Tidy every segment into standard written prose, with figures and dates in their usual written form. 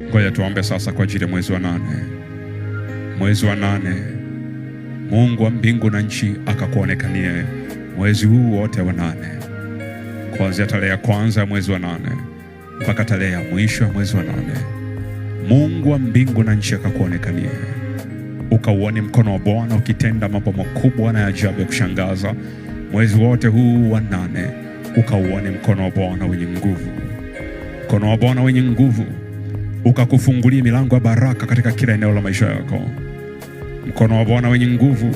Ngoja tuombe sasa kwa ajili ya mwezi wa 8. Mwezi wa 8, Mungu wa mbingu na nchi akakuonekanie mwezi huu wote wa 8, kuanzia tarehe ya kwanza ya mwezi wa 8 mpaka tarehe ya mwisho ya mwezi wa 8. Mungu wa mbingu na nchi akakuonekanie, ukauone mkono wa Bwana ukitenda mambo makubwa na ajabu ya kushangaza. Mwezi wote huu wa 8 ukauone mkono wa Bwana wenye nguvu, mkono wa Bwana wenye nguvu ukakufungulia milango ya baraka katika kila eneo la maisha yako. Mkono wa Bwana wenye nguvu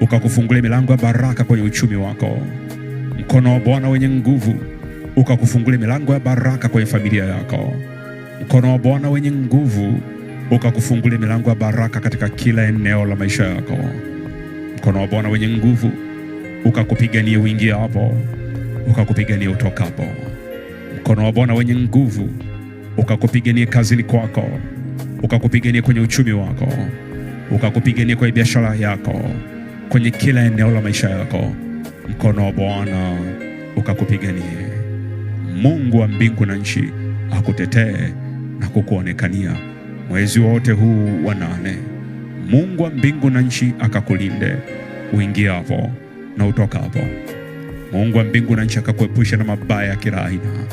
ukakufungulia milango ya baraka kwenye uchumi wako. Mkono wa Bwana wenye nguvu ukakufungulia milango ya baraka kwenye familia yako. Mkono wa Bwana wenye nguvu ukakufungulia milango ya baraka katika kila eneo la maisha yako. Mkono wa Bwana wenye nguvu ukakupigania uingiapo, ukakupigania utokapo. Mkono wa Bwana wenye nguvu ukakupigania kazini kwako, ukakupigania kwenye uchumi wako, ukakupigania kwenye biashara yako, kwenye kila eneo la maisha yako. Mkono wa Bwana ukakupiganie. Mungu wa mbingu na nchi akutetee na kukuonekania mwezi wote huu wa 8. Mungu wa mbingu na nchi akakulinde uingiapo na utokapo. Mungu wa mbingu na nchi akakuepusha na mabaya ya kila aina,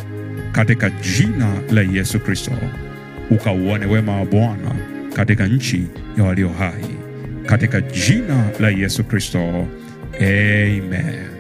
katika jina la Yesu Kristo. Ukauone wema wa Bwana katika nchi ya walio hai, katika jina la Yesu Kristo. Amen.